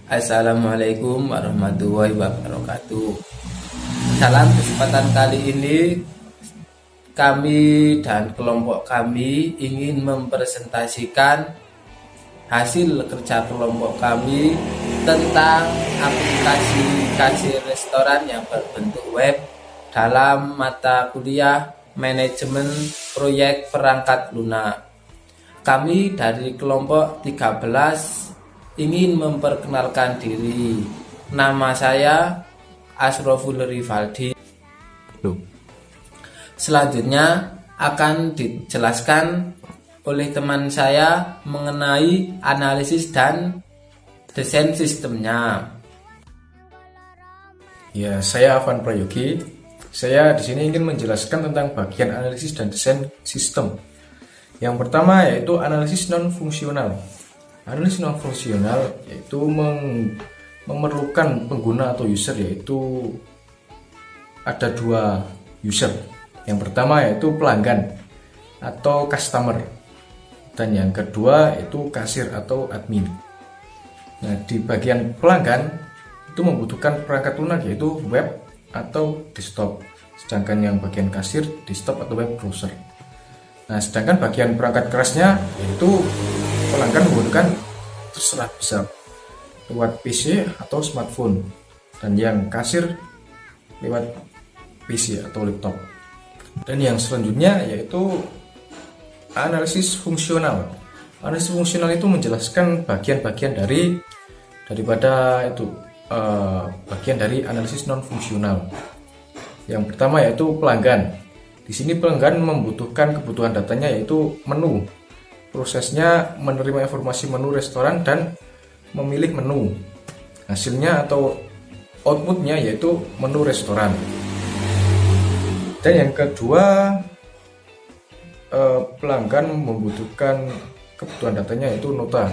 Assalamualaikum warahmatullahi wabarakatuh. Dalam kesempatan kali ini, kami dan kelompok kami ingin mempresentasikan hasil kerja kelompok kami tentang aplikasi kasir restoran yang berbentuk web dalam mata kuliah manajemen proyek perangkat lunak. Kami dari kelompok 13 ingin memperkenalkan diri. Nama saya Asroful Rivaldi. Selanjutnya akan dijelaskan oleh teman saya mengenai analisis dan desain sistemnya. Ya, saya Afan Prayogi. Saya di sini ingin menjelaskan tentang bagian analisis dan desain sistem. Yang pertama yaitu analisis non-fungsional. Analisis non-fungsional yaitu memerlukan pengguna atau user, yaitu ada dua user. Yang pertama yaitu pelanggan atau customer, dan yang kedua itu kasir atau admin. Nah, di bagian pelanggan itu membutuhkan perangkat lunak yaitu web atau desktop, sedangkan yang bagian kasir desktop atau web browser. Nah, sedangkan bagian perangkat kerasnya yaitu pelanggan menggunakan terserah bisa lewat PC atau smartphone, dan yang kasir lewat PC atau laptop. Dan yang selanjutnya yaitu analisis fungsional. Analisis fungsional itu menjelaskan bagian-bagian daripada itu bagian dari analisis non fungsional. Yang pertama yaitu pelanggan. Di sini pelanggan membutuhkan kebutuhan datanya yaitu menu. Prosesnya menerima informasi menu restoran dan memilih menu. Hasilnya atau outputnya yaitu menu restoran. Dan yang kedua, pelanggan membutuhkan kebutuhan datanya yaitu nota.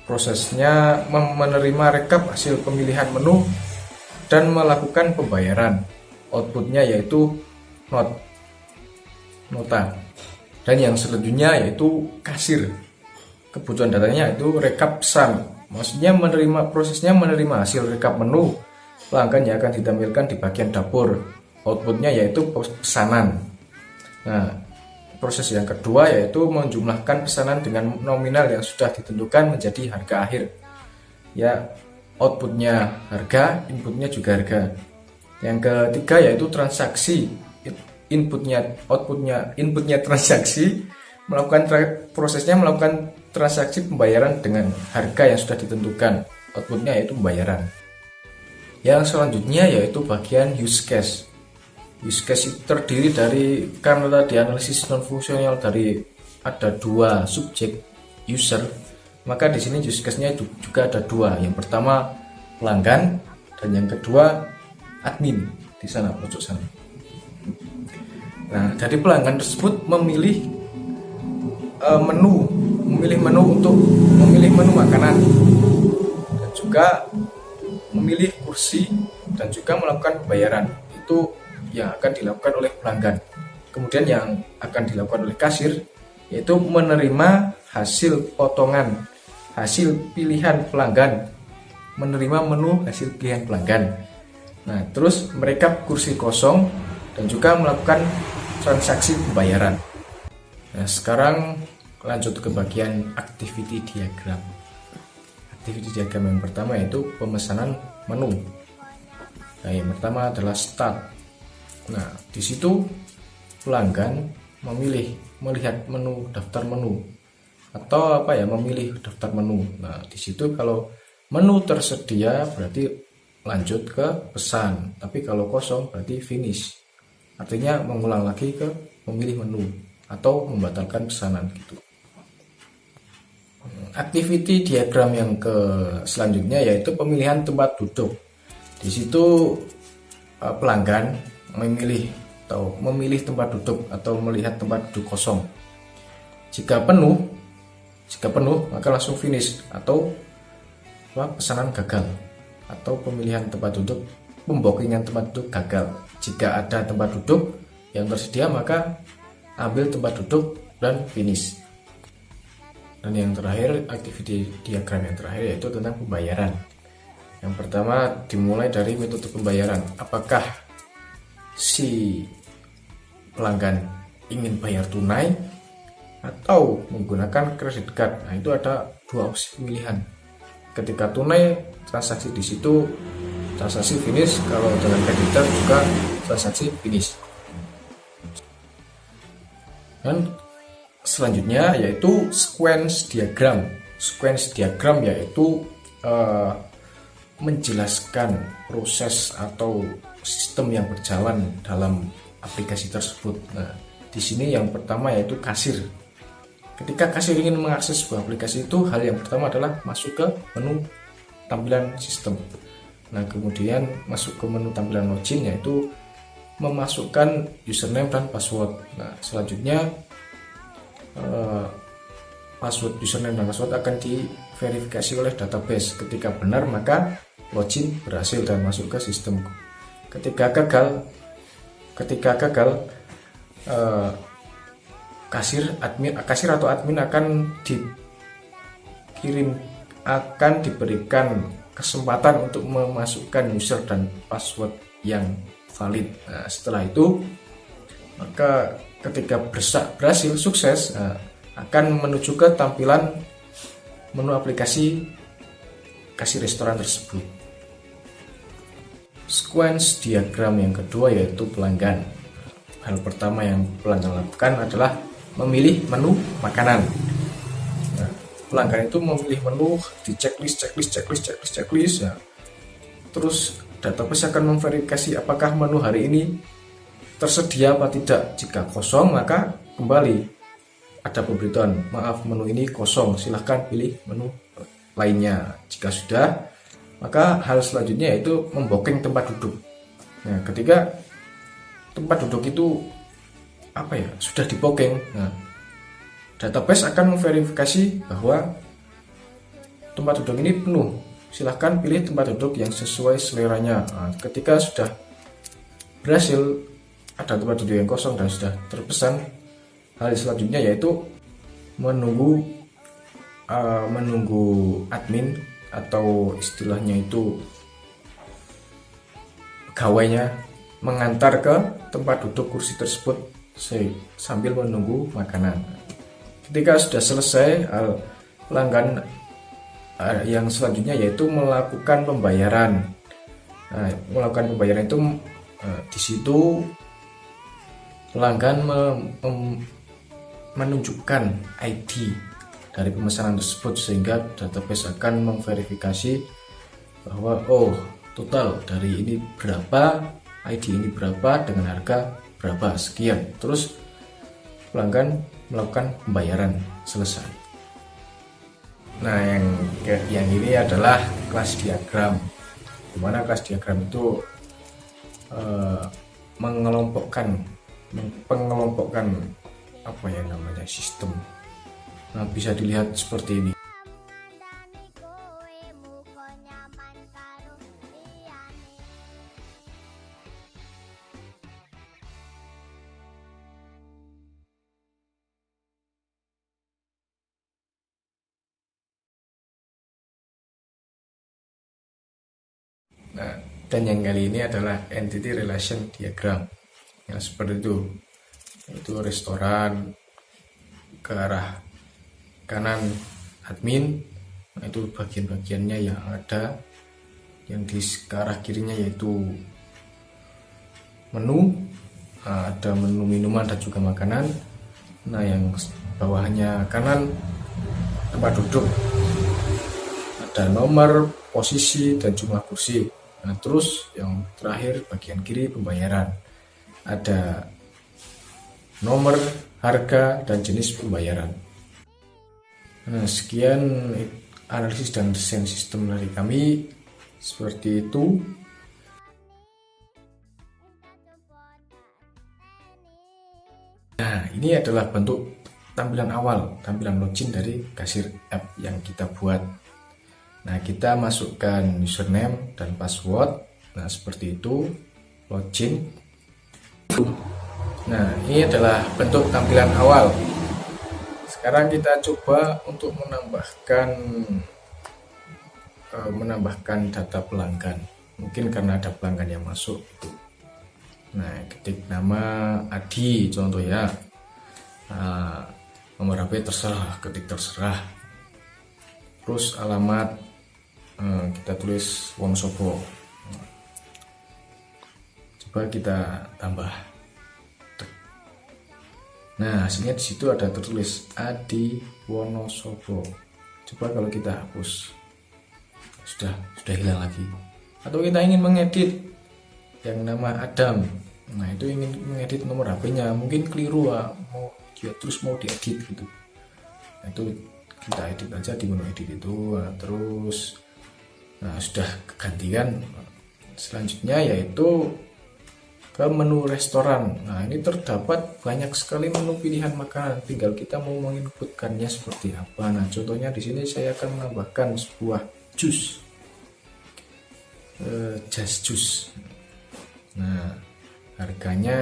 Prosesnya menerima rekap hasil pemilihan menu dan melakukan pembayaran. Outputnya yaitu nota. Dan yang selanjutnya yaitu kasir. Kebutuhan datanya itu rekap pesan. Maksudnya prosesnya menerima hasil rekap menu pelanggan yang akan ditampilkan di bagian dapur. Outputnya yaitu pesanan. Nah, proses yang kedua yaitu menjumlahkan pesanan dengan nominal yang sudah ditentukan menjadi harga akhir. Ya, outputnya harga, inputnya juga harga. Yang ketiga yaitu transaksi. Inputnya transaksi, prosesnya melakukan transaksi pembayaran dengan harga yang sudah ditentukan. Outputnya yaitu pembayaran. Yang selanjutnya yaitu bagian use case. Use case itu terdiri dari, karena tadi analisis non fungsional dari ada dua subjek user, maka di sini use case-nya juga ada dua. Yang pertama pelanggan dan yang kedua admin di sana pojok sana. Nah, dari pelanggan tersebut memilih menu untuk memilih menu makanan, dan juga memilih kursi, dan juga melakukan pembayaran. Itu yang akan dilakukan oleh pelanggan. Kemudian yang akan dilakukan oleh kasir yaitu menerima hasil potongan, hasil pilihan pelanggan, menerima menu hasil pilihan pelanggan. Nah, terus merekap kursi kosong dan juga melakukan transaksi pembayaran. Nah, sekarang lanjut ke bagian activity diagram. Activity diagram yang pertama yaitu pemesanan menu. Nah, yang pertama adalah start. Nah, di situ pelanggan melihat menu, daftar menu, atau memilih daftar menu. Nah, di situ kalau menu tersedia berarti lanjut ke pesan, tapi kalau kosong berarti finish. Artinya mengulang lagi ke memilih menu atau membatalkan pesanan gitu. Activity diagram yang selanjutnya yaitu pemilihan tempat duduk. Di situ pelanggan memilih tempat duduk atau melihat tempat duduk kosong. Jika penuh maka langsung finish atau pesanan gagal, atau pemilihan tempat duduk, pembookingan tempat duduk gagal. Jika ada tempat duduk yang tersedia maka ambil tempat duduk dan finish. Dan yang terakhir, activity diagram yang terakhir yaitu tentang pembayaran. Yang pertama dimulai dari metode pembayaran. Apakah si pelanggan ingin bayar tunai atau menggunakan kredit card? Nah, itu ada dua opsi pemilihan. Ketika tunai, transaksi di situ transaksi finish. Kalau dengan kredit card juga transaksi finish. Dan selanjutnya yaitu sequence diagram. Sequence diagram yaitu menjelaskan proses atau sistem yang berjalan dalam aplikasi tersebut. Nah, di sini yang pertama yaitu kasir. Ketika kasir ingin mengakses sebuah aplikasi itu, hal yang pertama adalah masuk ke menu tampilan sistem. Nah, kemudian masuk ke menu tampilan login yaitu memasukkan username dan password. Nah, selanjutnya password, username dan password akan diverifikasi oleh database. Ketika benar maka login berhasil dan masuk ke sistem. Ketika gagal kasir atau admin akan diberikan kesempatan untuk memasukkan user dan password yang valid. Nah, setelah itu maka ketika berhasil sukses, akan menuju ke tampilan menu aplikasi kasir restoran tersebut. Sequence diagram yang kedua yaitu pelanggan. Hal pertama yang pelanggan lakukan adalah memilih menu makanan. Nah, pelanggan itu memilih menu di checklist. Ya. Terus database akan memverifikasi apakah menu hari ini tersedia apa tidak. Jika kosong maka kembali ada pemberitahuan, maaf menu ini kosong, silahkan pilih menu lainnya. Jika sudah, maka hal selanjutnya yaitu membooking tempat duduk. Nah, ketika tempat duduk itu sudah di booking, nah, database akan memverifikasi bahwa tempat duduk ini penuh, silahkan pilih tempat duduk yang sesuai seleranya. Nah, ketika sudah berhasil ada tempat duduk yang kosong dan sudah terpesan, hal selanjutnya yaitu menunggu admin atau istilahnya itu pegawainya mengantar ke tempat duduk kursi tersebut sambil menunggu makanan. Ketika sudah selesai, pelanggan yang selanjutnya yaitu melakukan pembayaran. Nah, melakukan pembayaran itu di situ pelanggan menunjukkan ID dari pemesanan tersebut sehingga database akan memverifikasi bahwa total dari ini berapa, ID ini berapa dengan harga berapa sekian. Terus pelanggan melakukan pembayaran, selesai. Nah, yang ini adalah kelas diagram. Dimana kelas diagram itu mengelompokkan sistem. Nah, bisa dilihat seperti ini. Nah, dan yang kali ini adalah entity relation diagram. Yang seperti itu restoran, ke arah kanan admin, nah itu bagian-bagiannya yang ada. Yang ke arah kirinya yaitu menu, ada menu minuman dan juga makanan. Nah, yang bawahnya kanan tempat duduk, ada nomor, posisi dan jumlah kursi. Nah, terus yang terakhir bagian kiri pembayaran, ada nomor, harga, dan jenis pembayaran. Nah, sekian analisis dan desain sistem dari kami. Seperti itu. Nah, ini adalah bentuk tampilan awal, tampilan login dari kasir app yang kita buat. Nah, kita masukkan username dan password. Nah, seperti itu, login. Nah, ini adalah bentuk tampilan awal. sekarang kita coba untuk menambahkan data pelanggan. Mungkin karena ada pelanggan yang masuk gitu. Nah, ketik nama Adi contoh ya. Nah, nomor HP terserah, ketik terserah. Terus alamat kita tulis Wonosobo. Coba kita tambah. Nah, hasilnya di situ ada tertulis Adi Wonosobo. Coba kalau kita hapus, sudah hilang lagi. Atau kita ingin mengedit yang nama Adam. Nah, itu ingin mengedit nomor HP-nya, mungkin keliru terus mau diedit gitu. Nah, itu kita edit aja di menu edit itu. Nah, terus sudah kegantian. Selanjutnya yaitu ke menu restoran. Nah, ini terdapat banyak sekali menu pilihan makanan, tinggal kita mau menginputkannya seperti apa. Nah, contohnya di sini saya akan menambahkan sebuah jus, jas jus. Nah, harganya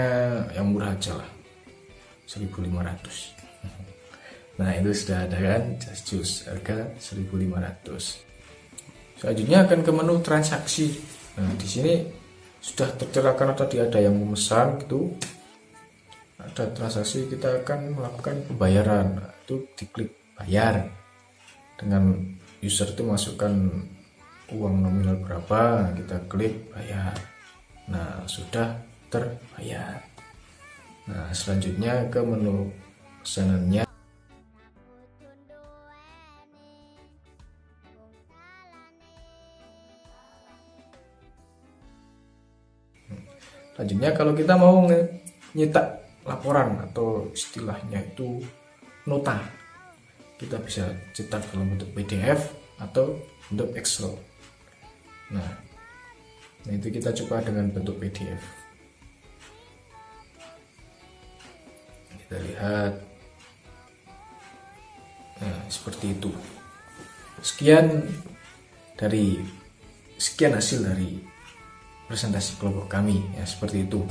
yang murah aja lah, 1.500. Nah, itu sudah ada kan, jas jus harga 1.500. Selanjutnya akan ke menu transaksi. Nah, di sini sudah tertera tadi ada yang memesan gitu, ada transaksi, kita akan melakukan pembayaran. Nah, itu diklik bayar, dengan user itu masukkan uang nominal berapa, kita klik bayar. Nah, sudah terbayar. Nah, selanjutnya ke menu pesanannya. Selanjutnya kalau kita mau nyetak laporan atau istilahnya itu nota, kita bisa cetak dalam bentuk PDF atau bentuk Excel. Nah, itu kita coba dengan bentuk PDF. Kita lihat, nah, seperti itu. Sekian hasil dari presentasi kelompok kami ya, seperti itu.